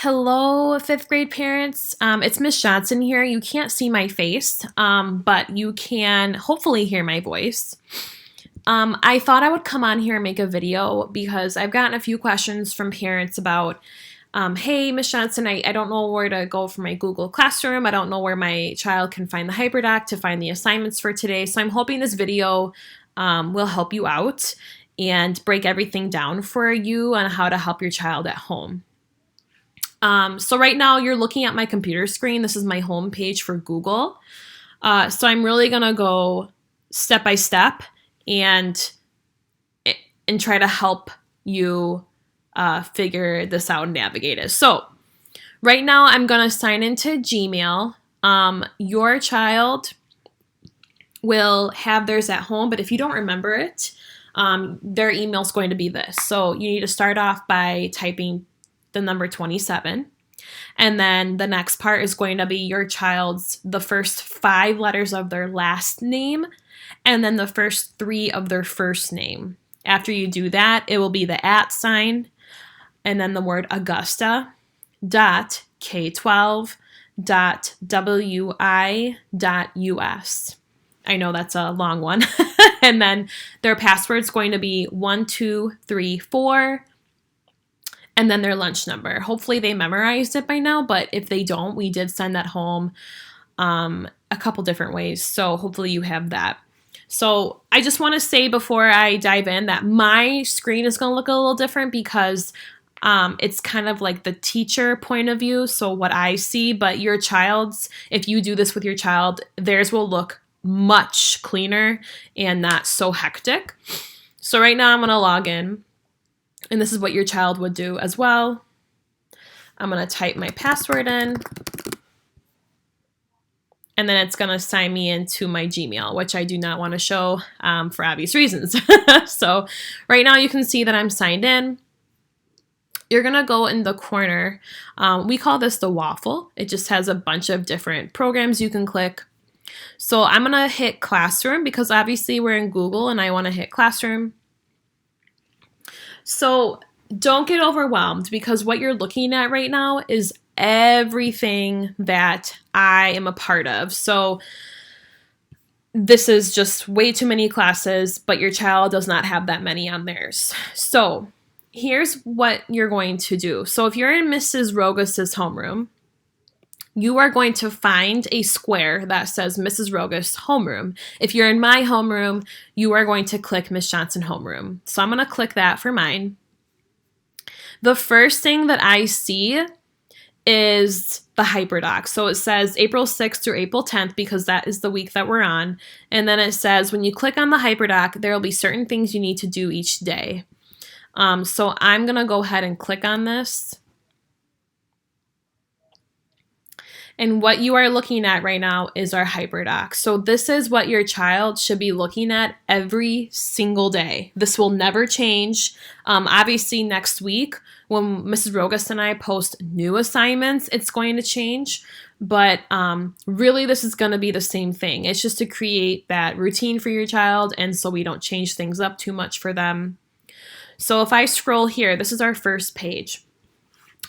Hello, fifth grade parents. It's Miss Johnson here. You can't see my face, but you can hopefully hear my voice. I thought I would come on here and make a video because I've gotten a few questions from parents about, hey, Miss Johnson, I don't know where to go for my Google Classroom. I don't know where my child can find the Hyperdoc to find the assignments for today. So I'm hoping this video will help you out and break everything down for you on how to help your child at home. So right now you're looking at my computer screen. This is my home page for Google. So I'm really going to go step by step and try to help you figure this out and navigate it. So right now I'm going to sign into Gmail. Your child will have theirs at home, but if you don't remember it, their email is going to be this. So you need to start off by typing the number 27. And then the next part is going to be your child's, the first 5 letters of their last name, and then the first 3 of their first name. After you do that, it will be the @ sign, and then the word Augusta, dot K12, dot WI, dot US. I know that's a long one. And then their password is going to be 1234. And then their lunch number. Hopefully they memorized it by now, but if they don't, we did send that home a couple different ways. So hopefully you have that. So I just want to say before I dive in that my screen is going to look a little different because it's kind of like the teacher point of view. So what I see, but your child's, if you do this with your child, theirs will look much cleaner and not so hectic. So right now I'm going to log in. And this is what your child would do as well. I'm going to type my password in. And then it's going to sign me into my Gmail, which I do not want to show for obvious reasons. So right now you can see that I'm signed in. You're going to go in the corner. We call this the waffle. It just has a bunch of different programs you can click. So I'm going to hit Classroom because obviously we're in Google and I want to hit Classroom. So don't get overwhelmed because what you're looking at right now is everything that I am a part of. So this is just way too many classes, but your child does not have that many on theirs. So here's what you're going to do. So if you're in Mrs. Rogus's homeroom, you are going to find a square that says Mrs. Rogus homeroom. If you're in my homeroom, you are going to click Miss Johnson homeroom. So I'm going to click that for mine. The first thing that I see is the Hyperdoc. So it says April 6th through April 10th because that is the week that we're on. And then it says when you click on the Hyperdoc, there will be certain things you need to do each day. So I'm going to go ahead and click on this. And what you are looking at right now is our Hyperdoc. So this is what your child should be looking at every single day. This will never change. Obviously next week when Mrs. Rogus and I post new assignments, it's going to change. But really this is going to be the same thing. It's just to create that routine for your child and so we don't change things up too much for them. So if I scroll here, this is our first page.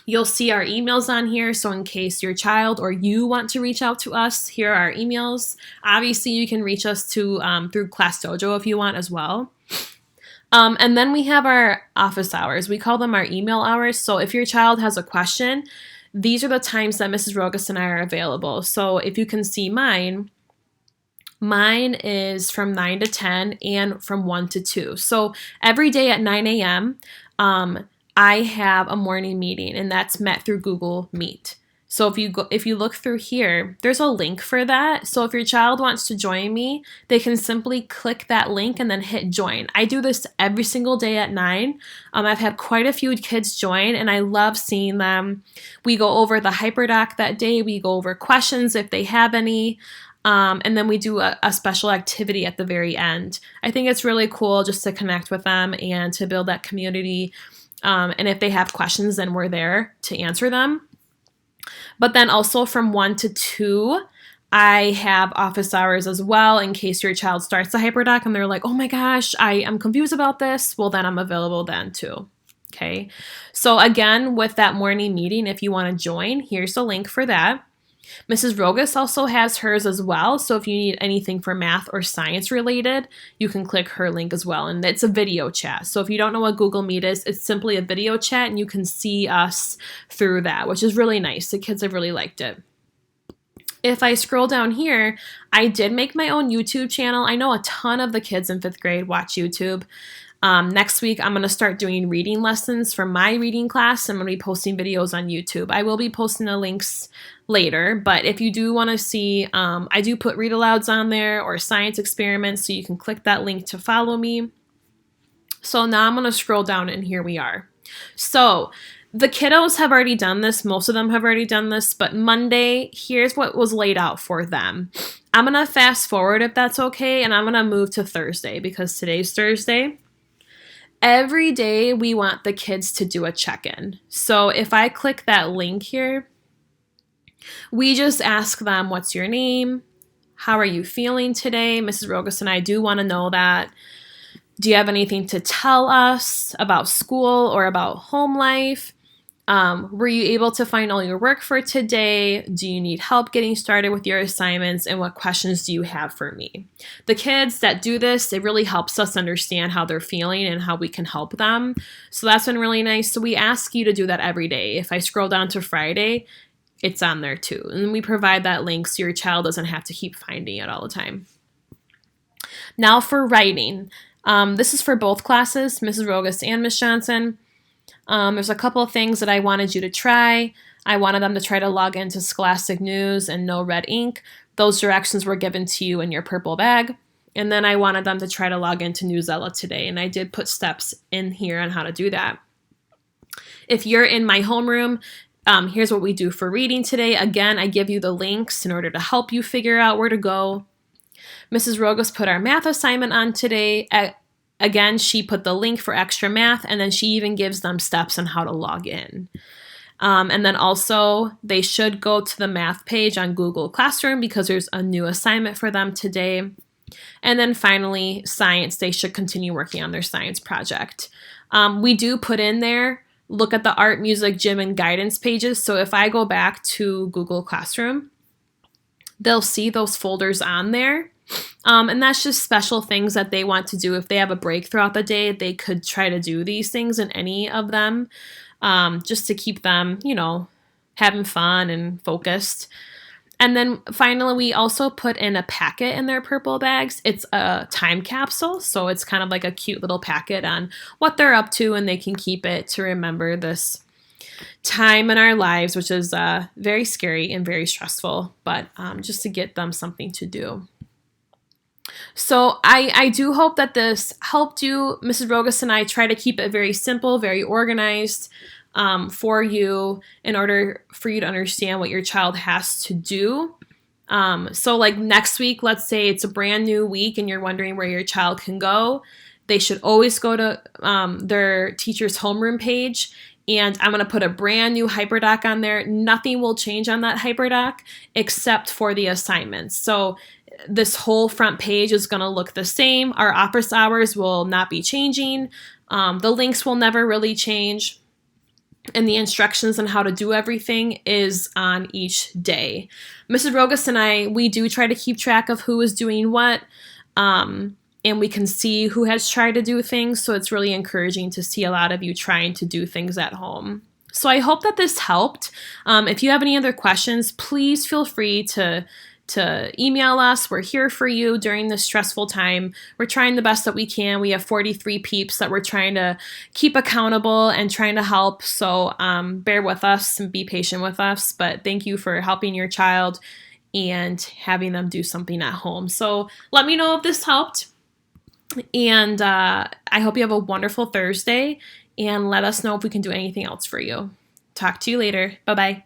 You'll see our emails on here, so in case your child or you want to reach out to us, here are our emails. Obviously, you can reach us through Class Dojo if you want as well. And then we have our office hours. We call them our email hours. So if your child has a question, these are the times that Mrs. Rogus and I are available. So if you can see mine is from 9 to 10 and from 1 to 2. So every day at 9 a.m., I have a morning meeting and that's met through Google Meet. So if you look through here, there's a link for that. So if your child wants to join me, they can simply click that link and then hit join. I do this every single day at 9. I've had quite a few kids join and I love seeing them. We go over the Hyperdoc that day. We go over questions if they have any. And then we do a special activity at the very end. I think it's really cool just to connect with them and to build that community. And if they have questions, then we're there to answer them. But then also from 1 to 2, I have office hours as well in case your child starts the Hyperdoc and they're like, oh my gosh, I'm confused about this. Well, then I'm available then too. Okay, so again, with that morning meeting, if you want to join, here's the link for that. Mrs. Rogus also has hers as well, so if you need anything for math or science related, you can click her link as well, and it's a video chat. So if you don't know what Google Meet is, it's simply a video chat, and you can see us through that, which is really nice. The kids have really liked it. If I scroll down here, I did make my own YouTube channel. I know a ton of the kids in 5th grade watch YouTube. Next week, I'm going to start doing reading lessons for my reading class. I'm going to be posting videos on YouTube. I will be posting the links later, but if you do want to see, I do put read alouds on there or science experiments, so you can click that link to follow me. So now I'm going to scroll down, and here we are. So the kiddos have already done this. Most of them have already done this, but Monday, here's what was laid out for them. I'm going to fast forward if that's okay, and I'm going to move to Thursday because today's Thursday. Every day we want the kids to do a check-in. So if I click that link here, we just ask them, what's your name? How are you feeling today? Mrs. Rogus and I do want to know that. Do you have anything to tell us about school or about home life? Were you able to find all your work for today? Do you need help getting started with your assignments? And what questions do you have for me? The kids that do this, it really helps us understand how they're feeling and how we can help them. So that's been really nice. So we ask you to do that every day. If I scroll down to Friday, it's on there too. And we provide that link so your child doesn't have to keep finding it all the time. Now for writing. This is for both classes, Mrs. Rogus and Miss Johnson. There's a couple of things that I wanted you to try. I wanted them to try to log into Scholastic News and no red ink. Those directions were given to you in your purple bag. And then I wanted them to try to log into Newsella today. And I did put steps in here on how to do that. If you're in my homeroom, here's what we do for reading today. Again, I give you the links in order to help you figure out where to go. Mrs. Rogus put our math assignment on today. Again, she put the link for extra math, and then she even gives them steps on how to log in. And then also, they should go to the math page on Google Classroom because there's a new assignment for them today. And then finally, science, they should continue working on their science project. We do put in there, look at the art, music, gym, and guidance pages. So if I go back to Google Classroom, they'll see those folders on there. And that's just special things that they want to do. If they have a break throughout the day, they could try to do these things in any of them, just to keep them, having fun and focused. And then finally, we also put in a packet in their purple bags. It's a time capsule, so it's kind of like a cute little packet on what they're up to, and they can keep it to remember this time in our lives, which is very scary and very stressful, but just to get them something to do. So I do hope that this helped you. Mrs. Rogus and I try to keep it very simple, very organized for you in order for you to understand what your child has to do. So like next week, let's say it's a brand new week and you're wondering where your child can go. They should always go to their teacher's homeroom page. And I'm going to put a brand new Hyperdoc on there. Nothing will change on that Hyperdoc except for the assignments. So this whole front page is going to look the same. Our office hours will not be changing. The links will never really change. And the instructions on how to do everything is on each day. Mrs. Rogus and I, we do try to keep track of who is doing what. And we can see who has tried to do things. So it's really encouraging to see a lot of you trying to do things at home. So I hope that this helped. If you have any other questions, please feel free to email us. We're here for you during this stressful time. We're trying the best that we can. We have 43 peeps that we're trying to keep accountable and trying to help. So bear with us and be patient with us. But thank you for helping your child and having them do something at home. So let me know if this helped. And I hope you have a wonderful Thursday. And let us know if we can do anything else for you. Talk to you later. Bye-bye.